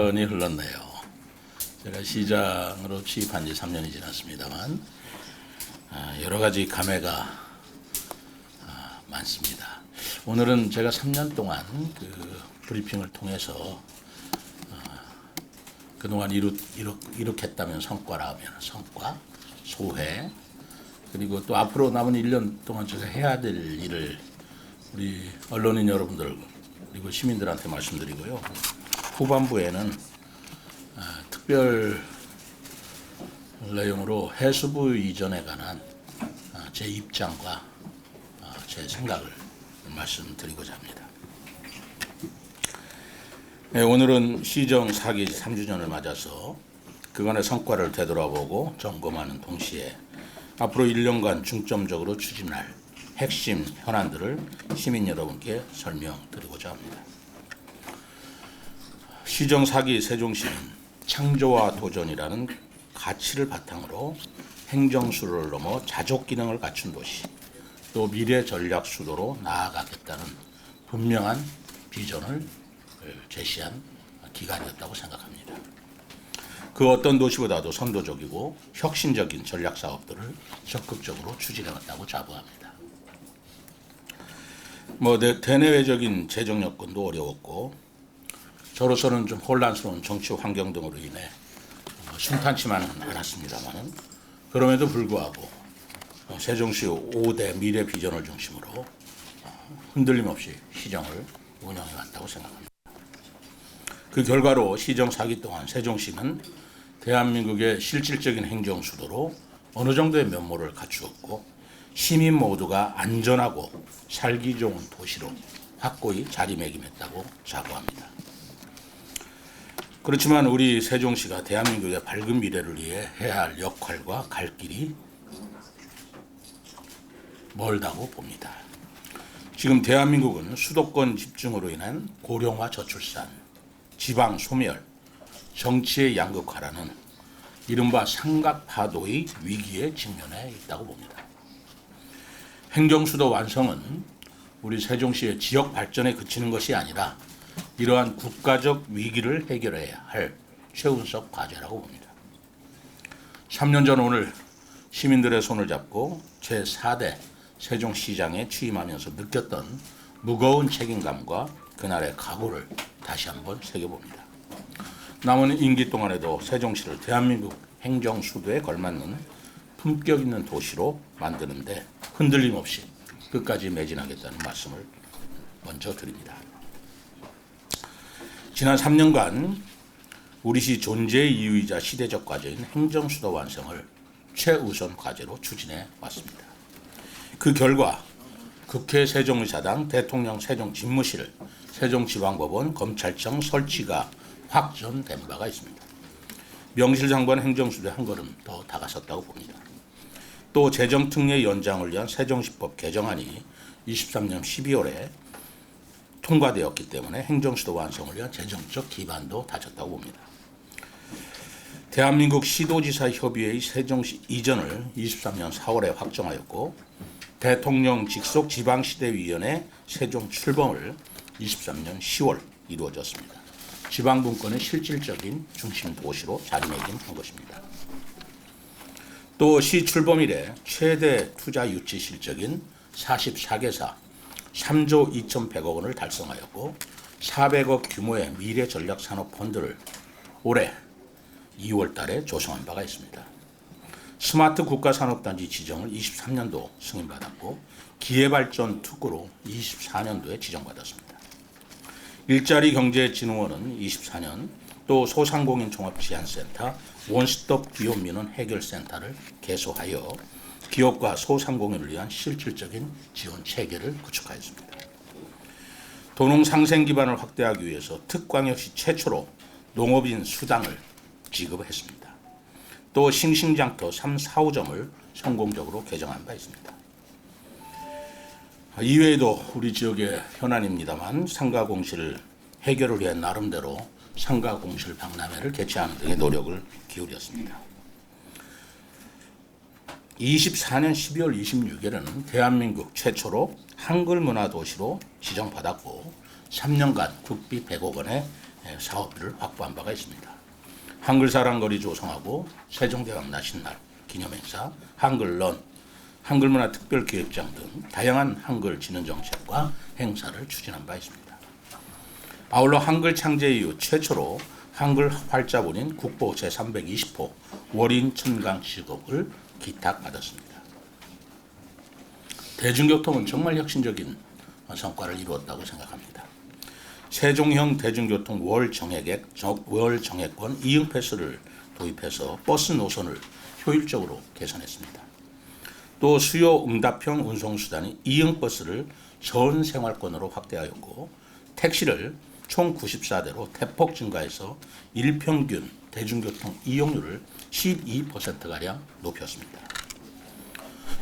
3년이 흘렀네요. 제가 시장으로 취입한 지 3년이 지났습니다만 여러 가지 감회가 많습니다. 오늘은 제가 3년 동안 그 브리핑을 통해서 그동안 이룩했다면 성과라면 성과, 소회, 그리고 또 앞으로 남은 1년 동안 제가 해야 될 일을 우리 언론인 여러분들 그리고 시민들한테 말씀드리고요. 후반부에는 특별 내용으로 해수부 이전에 관한 제 입장과 제 생각을 말씀드리고자 합니다. 네, 오늘은 시정 4기 3주년을 맞아서 그간의 성과를 되돌아보고 점검하는 동시에 앞으로 1년간 중점적으로 추진할 핵심 현안들을 시민 여러분께 설명드리고자 합니다. 시정 4기 세종시는 창조와 도전이라는 가치를 바탕으로 행정수를 넘어 자족 기능을 갖춘 도시, 또 미래 전략 수도로 나아가겠다는 분명한 비전을 제시한 기간이었다고 생각합니다. 그 어떤 도시보다도 선도적이고 혁신적인 전략 사업들을 적극적으로 추진해왔다고 자부합니다. 대내외적인 재정 여건도 어려웠고 저로서는 좀 혼란스러운 정치 환경 등으로 인해 순탄치만은 않았습니다만 그럼에도 불구하고 세종시 5대 미래 비전을 중심으로 흔들림 없이 시정을 운영해 왔다고 생각합니다. 그 결과로 시정 4기 동안 세종시는 대한민국의 실질적인 행정 수도로 어느 정도의 면모를 갖추었고 시민 모두가 안전하고 살기 좋은 도시로 확고히 자리매김했다고 자부합니다. 그렇지만 우리 세종시가 대한민국의 밝은 미래를 위해 해야 할 역할과 갈 길이 멀다고 봅니다. 지금 대한민국은 수도권 집중으로 인한 고령화 저출산, 지방 소멸, 정치의 양극화라는 이른바 삼각파도의 위기에 직면해 있다고 봅니다. 행정수도 완성은 우리 세종시의 지역 발전에 그치는 것이 아니라 이러한 국가적 위기를 해결해야 할 최우선적 과제라고 봅니다. 3년 전 오늘 시민들의 손을 잡고 제4대 세종시장에 취임하면서 느꼈던 무거운 책임감과 그날의 각오를 다시 한번 새겨봅니다. 남은 임기 동안에도 세종시를 대한민국 행정수도에 걸맞는 품격 있는 도시로 만드는데 흔들림 없이 끝까지 매진하겠다는 말씀을 먼저 드립니다. 지난 3년간 우리 시 존재의 이유이자 시대적 과제인 행정수도 완성을 최우선 과제로 추진해 왔습니다. 그 결과 국회 세종의사당, 대통령 세종집무실, 세종지방법원, 검찰청 설치가 확정된 바가 있습니다. 명실상부한 행정수도에 한 걸음 더 다가섰다고 봅니다. 또 재정특례 연장을 위한 세종시법 개정안이 23년 12월에 통과되었기 때문에 행정수도 완성을 위한 재정적 기반도 다졌다고 봅니다. 대한민국 시도지사 협의회의 세종시 이전을 23년 4월에 확정하였고 대통령 직속 지방시대위원회 세종 출범을 23년 10월 이루어졌습니다. 지방분권의 실질적인 중심 도시로 자리매김한 것입니다. 또 시 출범 이래 최대 투자 유치 실적인 44개사 3조 2,100억 원을 달성하였고 400억 규모의 미래 전략 산업 펀드를 올해 2월 달에 조성한 바가 있습니다. 스마트 국가산업단지 지정을 23년도 승인받았고 기회발전 특구로 24년도에 지정받았습니다. 일자리경제진흥원은 24년 또 소상공인 종합제안센터 원스톱 기업민원 해결센터를 개소하여 기업과 소상공인을 위한 실질적인 지원 체계를 구축하였습니다. 도농상생 기반을 확대하기 위해서 특광역시 최초로 농업인 수당을 지급했습니다. 또 싱싱장터 3, 4호점을 성공적으로 개정한 바 있습니다. 이외에도 우리 지역의 현안입니다만 상가공실 해결을 위해 나름대로 상가공실 박람회를 개최하는 등의 노력을 기울였습니다. 24년 12월 26일에는 대한민국 최초로 한글 문화 도시로 지정받았고 3년간 국비 100억 원의 사업비를 확보한 바가 있습니다. 한글사랑거리 조성하고 세종대왕 나신날 기념행사, 한글런, 한글문화특별기획장 등 다양한 한글 진흥 정책과 행사를 추진한 바 있습니다. 아울러 한글 창제 이후 최초로 한글 활자본인 국보 제320호 월인 천강 시곡을 기탁받았습니다. 대중교통은 정말 혁신적인 성과를 이루었다고 생각합니다. 세종형 대중교통 월 정액권 이응 패스를 도입해서 버스 노선을 효율적으로 개선했습니다. 또 수요 응답형 운송수단인 이응 버스를 전 생활권으로 확대하였고 택시를 총 94대로 대폭 증가해서 일평균 대중교통 이용률을 12%가량 높였습니다.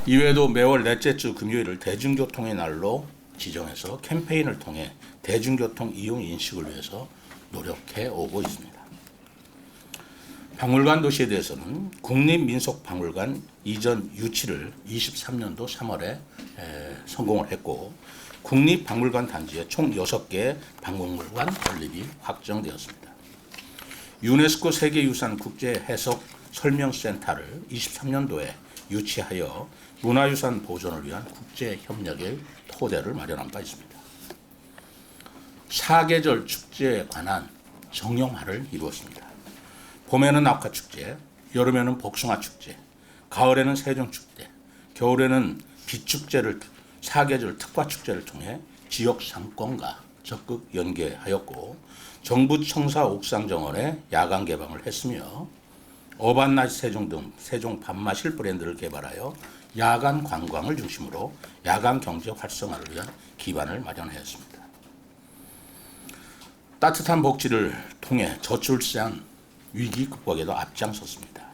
이외에도 매월 넷째 주 금요일을 대중교통의 날로 지정해서 캠페인을 통해 대중교통 이용 인식을 위해서 노력해 오고 있습니다. 박물관 도시에 대해서는 국립민속박물관 이전 유치를 23년도 3월에 성공을 했고 국립박물관 단지에 총 6개 박물관 건립이 확정되었습니다. 유네스코 세계유산 국제해석 설명센터를 23년도에 유치하여 문화유산 보존을 위한 국제협력의 토대를 마련한 바 있습니다. 사계절 축제에 관한 정형화를 이루었습니다. 봄에는 낙화축제, 여름에는 복숭아축제, 가을에는 세종축제, 겨울에는 비축제를 사계절 특화축제를 통해 지역 상권과 적극 연계하였고 정부 청사 옥상정원에 야간 개방을 했으며 어반나이트 세종 등 세종 밥마실 브랜드를 개발하여 야간 관광을 중심으로 야간 경제 활성화를 위한 기반을 마련하였습니다. 따뜻한 복지를 통해 저출산 위기 극복에도 앞장섰습니다.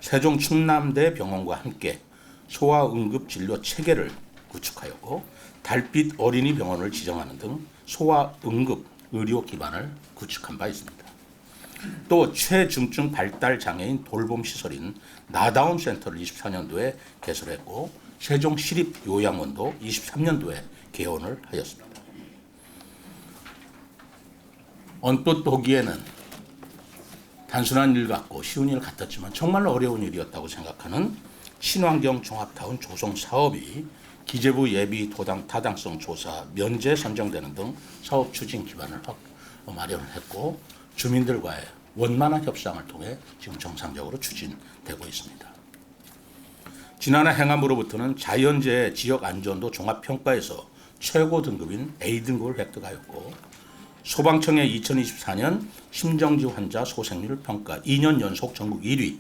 세종 충남대 병원과 함께 소아응급 진료 체계를 구축하였고 달빛 어린이 병원을 지정하는 등 소아응급 의료 기반을 구축한 바 있습니다. 또 최중증 발달 장애인 돌봄 시설인 나다운 센터를 24년도에 개설했고 세종 시립 요양원도 23년도에 개원을 하였습니다. 언뜻 보기에는 단순한 일 같고 쉬운 일 같았지만 정말로 어려운 일이었다고 생각하는 친환경 종합타운 조성 사업이 기재부 예비 타당성 조사 면제 선정되는 등 사업 추진 기반을 마련을 했고 주민들과의 원만한 협상을 통해 지금 정상적으로 추진되고 있습니다. 지난해 행안부로부터는 자연재해 지역 안전도 종합평가에서 최고 등급인 A등급을 획득하였고 소방청의 2024년 심정지 환자 소생률 평가 2년 연속 전국 1위,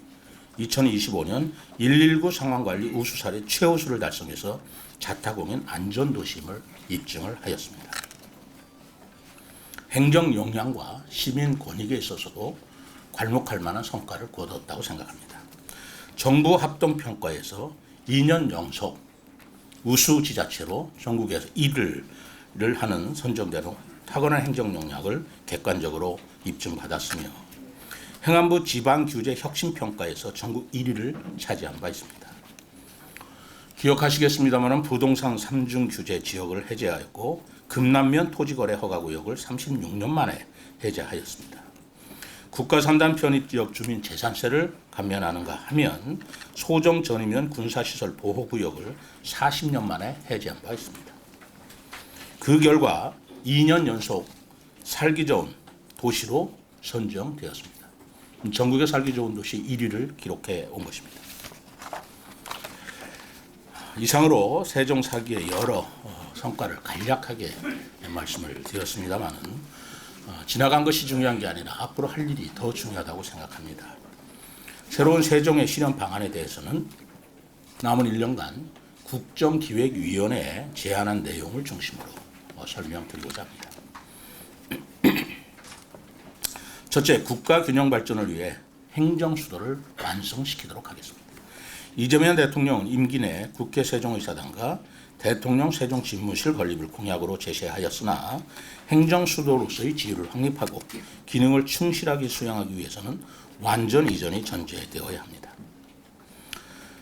2025년 119 상황관리 우수 사례 최우수를 달성해서 자타공인 안전도심을 입증을 하였습니다. 행정 역량과 시민 권익에 있어서도 괄목할 만한 성과를 거뒀다고 생각합니다. 정부 합동평가에서 2년 연속 우수 지자체로 전국에서 1위를 하는 선정대로 탁월한 행정 역량을 객관적으로 입증받았으며 행안부 지방규제 혁신평가에서 전국 1위를 차지한 바 있습니다. 기억하시겠습니다만 부동산 3중 규제 지역을 해제하였고 금남면 토지거래 허가구역을 36년 만에 해제하였습니다. 국가 3단 편입지역 주민 재산세를 감면하는가 하면 소정 전이면 군사시설 보호구역을 40년 만에 해제한 바 있습니다. 그 결과 2년 연속 살기 좋은 도시로 선정되었습니다. 전국의 살기 좋은 도시 1위를 기록해 온 것입니다. 이상으로 세종사기의 여러 성과를 간략하게 말씀을 드렸습니다만 지나간 것이 중요한 게 아니라 앞으로 할 일이 더 중요하다고 생각합니다. 새로운 세종의 실현 방안에 대해서는 남은 1년간 국정기획위원회에 제안한 내용을 중심으로 설명드리고자 합니다. 첫째, 국가 균형 발전을 위해 행정수도를 완성시키도록 하겠습니다. 이재명 대통령은 임기 내 국회 세종의사당과 대통령 세종집무실 건립을 공약으로 제시하였으나 행정수도로서의 지위를 확립하고 기능을 충실하게 수행하기 위해서는 완전 이전이 전제되어야 합니다.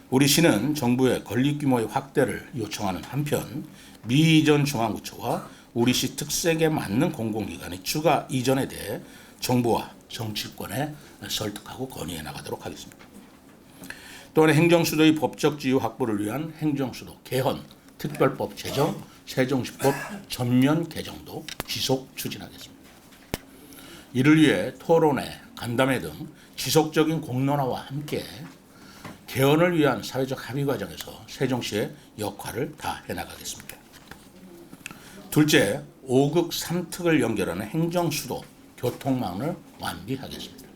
우리 시는 정부의 건립 규모의 확대를 요청하는 한편 미이전 중앙구청과 우리시 특색에 맞는 공공기관의 추가 이전에 대해 정부와 정치권에 설득하고 건의해 나가도록 하겠습니다. 또한 행정수도의 법적 지위 확보를 위한 행정수도 개헌, 특별법 제정, 세종시법 전면 개정도 지속 추진하겠습니다. 이를 위해 토론회, 간담회 등 지속적인 공론화와 함께 개헌을 위한 사회적 합의 과정에서 세종시의 역할을 다해 나가겠습니다. 둘째, 5극 3특을 연결하는 행정수도 교통망을 완비하겠습니다.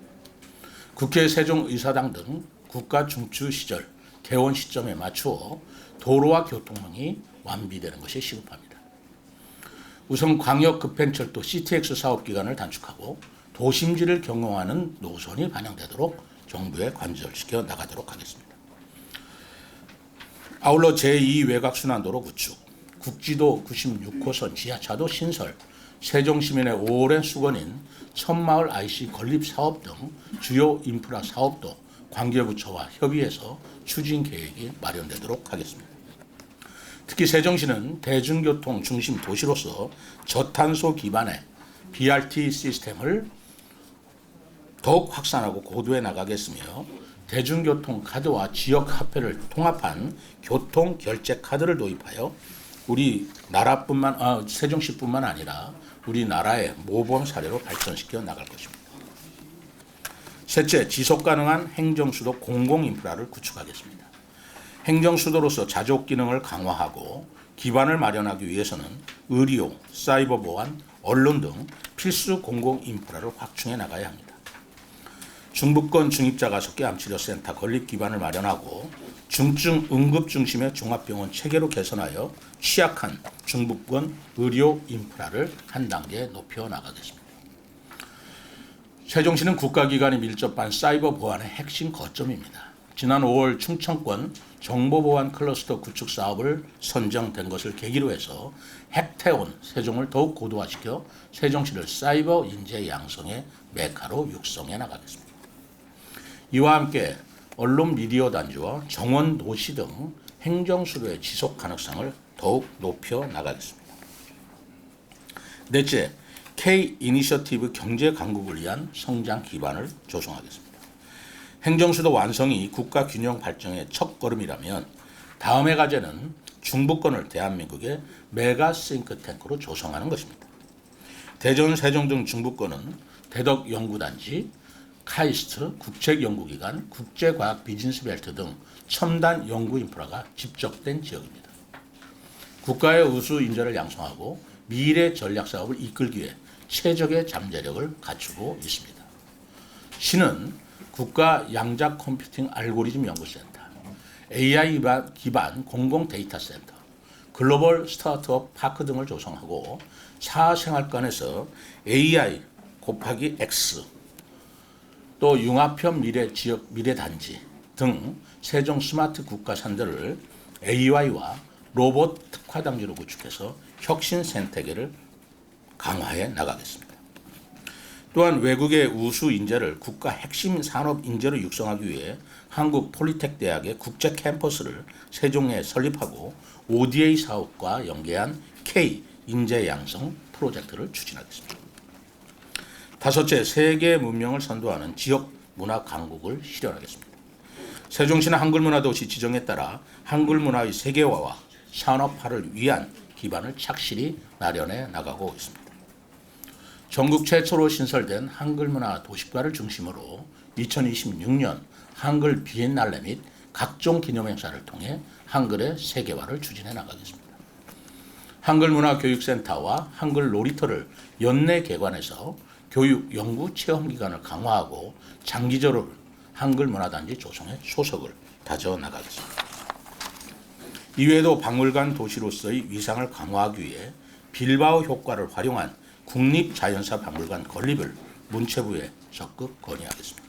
국회 세종의사당 등 국가 중추 시절 개원 시점에 맞추어 도로와 교통망이 완비되는 것이 시급합니다. 우선 광역 급행철도 CTX 사업 기간을 단축하고 도심지를 경영하는 노선이 반영되도록 정부에 관절시켜 나가도록 하겠습니다. 아울러 제2 외곽순환도로 구축, 국지도 96호선 지하차도 신설, 세종시민의 오랜 수건인 천마을 IC 건립 사업 등 주요 인프라 사업도 관계부처와 협의해서 추진 계획이 마련되도록 하겠습니다. 특히 세종시는 대중교통 중심 도시로서 저탄소 기반의 BRT 시스템을 더욱 확산하고 고도해 나가겠으며 대중교통 카드와 지역 화폐를 통합한 교통 결제 카드를 도입하여 세종시뿐만 아니라 우리나라의 모범 사례로 발전시켜 나갈 것입니다. 셋째, 지속 가능한 행정수도 공공인프라를 구축하겠습니다. 행정수도로서 자족 기능을 강화하고 기반을 마련하기 위해서는 의료, 사이버 보안, 언론 등 필수 공공인프라를 확충해 나가야 합니다. 중부권 중입자가석계 암치료센터 건립 기반을 마련하고 중증 응급 중심의 종합병원 체계로 개선하여 취약한 중부권 의료 인프라를 한 단계 높여 나가겠습니다. 세종시는 국가기관이 밀접한 사이버 보안의 핵심 거점입니다. 지난 5월 충청권 정보보안 클러스터 구축 사업을 선정된 것을 계기로 해서 핵태원 세종을 더욱 고도화시켜 세종시를 사이버 인재 양성의 메카로 육성해 나가겠습니다. 이와 함께 언론 미디어 단지와 정원 도시 등 행정수도의 지속 가능성을 더욱 높여 나가겠습니다. 넷째, K 이니셔티브 경제 강국을 위한 성장 기반을 조성하겠습니다. 행정수도 완성이 국가 균형 발전의 첫걸음이라면 다음의 과제는 중부권을 대한민국의 메가 싱크탱크로 조성하는 것입니다. 대전, 세종 등 중부권은 대덕연구단지, 카이스트, 국책연구기관, 국제과학 비즈니스벨트 등 첨단 연구 인프라가 집적된 지역입니다. 국가의 우수 인재를 양성하고 미래 전략 사업을 이끌기 위해 최적의 잠재력을 갖추고 있습니다. 시는 국가 양자 컴퓨팅 알고리즘 연구센터, AI 기반 공공 데이터 센터, 글로벌 스타트업 파크 등을 조성하고 사생활권에서 AI 곱하기 X 또 융합형 미래단지 등 세종 스마트 국가산들을 AI와 로봇 특화단지로 구축해서 혁신 생태계를 강화해 나가겠습니다. 또한 외국의 우수 인재를 국가 핵심 산업 인재로 육성하기 위해 한국 폴리텍 대학의 국제 캠퍼스를 세종에 설립하고 ODA 사업과 연계한 K 인재 양성 프로젝트를 추진하겠습니다. 다섯째, 세계 문명을 선도하는 지역 문화 강국을 실현하겠습니다. 세종시는 한글문화도시 지정에 따라 한글문화의 세계화와 산업화를 위한 기반을 착실히 마련해 나가고 있습니다. 전국 최초로 신설된 한글문화 도시과를 중심으로 2026년 한글 비엔날레 및 각종 기념행사를 통해 한글의 세계화를 추진해 나가겠습니다. 한글문화교육센터와 한글 놀이터를 연내 개관해서 교육, 연구, 체험 기간을 강화하고 장기적으로 한글 문화단지 조성에 소속을 다져 나가겠습니다. 이외에도 박물관 도시로서의 위상을 강화하기 위해 빌바오 효과를 활용한 국립자연사 박물관 건립을 문체부에 적극 건의하겠습니다.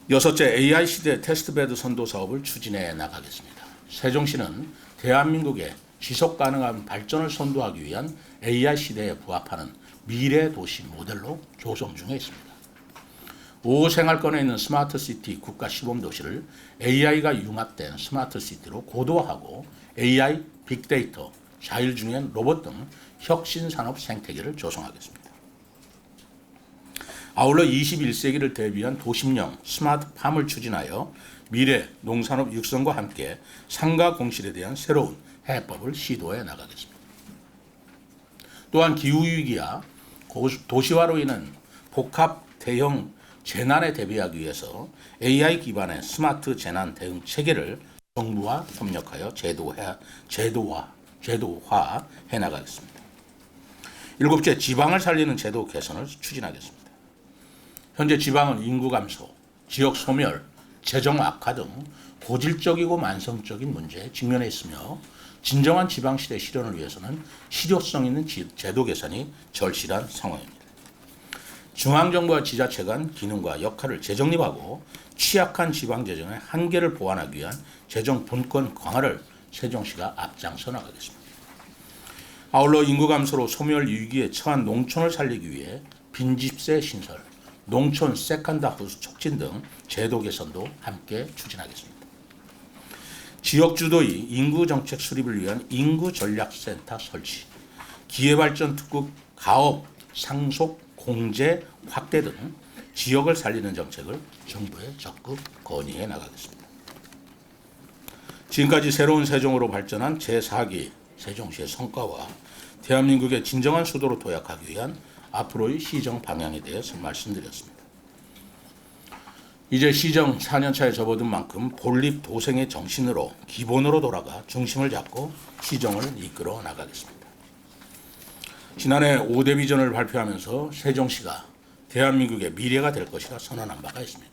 여섯째, AI 시대 테스트베드 선도 사업을 추진해 나가겠습니다. 세종시는 대한민국의 지속 가능한 발전을 선도하기 위한 AI 시대에 부합하는 미래 도시 모델로 조성 중에 있습니다. 5호 생활권에 있는 스마트 시티 국가 시범 도시를 AI가 융합된 스마트 시티로 고도화하고 AI, 빅데이터, 자율주행 로봇 등 혁신산업 생태계를 조성하겠습니다. 아울러 21세기를 대비한 도심형 스마트팜을 추진하여 미래 농산업 육성과 함께 상가 공실에 대한 새로운 해법을 시도해 나가겠습니다. 또한 기후위기와 도시화로 인한 복합 대형 재난에 대비하기 위해서 AI 기반의 스마트 재난 대응 체계를 정부와 협력하여 제도화해 나가겠습니다. 일곱째, 지방을 살리는 제도 개선을 추진하겠습니다. 현재 지방은 인구 감소, 지역 소멸, 재정 악화 등 고질적이고 만성적인 문제에 직면해 있으며 진정한 지방시대 실현을 위해서는 실효성 있는 제도 개선이 절실한 상황입니다. 중앙정부와 지자체 간 기능과 역할을 재정립하고 취약한 지방재정의 한계를 보완하기 위한 재정 분권 강화를 세종시가 앞장서 나가겠습니다. 아울러 인구 감소로 소멸 위기에 처한 농촌을 살리기 위해 빈집세 신설, 농촌 세컨드하우스 촉진 등 제도 개선도 함께 추진하겠습니다. 지역 주도의 인구 정책 수립을 위한 인구 전략센터 설치, 기회발전 특구 가업 상속 공제 확대 등 지역을 살리는 정책을 정부에 적극 건의해 나가겠습니다. 지금까지 새로운 세종으로 발전한 제4기 세종시의 성과와 대한민국의 진정한 수도로 도약하기 위한 앞으로의 시정 방향에 대해서 말씀드렸습니다. 이제 시정 4년차에 접어든 만큼 본립 도생의 정신으로 기본으로 돌아가 중심을 잡고 시정을 이끌어 나가겠습니다. 지난해 5대 비전을 발표하면서 세종시가 대한민국의 미래가 될 것이라 선언한 바가 있습니다.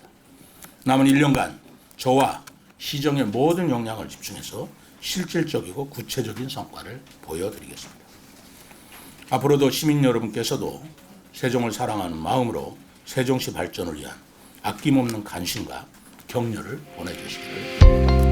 남은 1년간 저와 시정의 모든 역량을 집중해서 실질적이고 구체적인 성과를 보여드리겠습니다. 앞으로도 시민 여러분께서도 세종을 사랑하는 마음으로 세종시 발전을 위한 아낌없는 관심과 격려를 보내주시기를 바랍니다.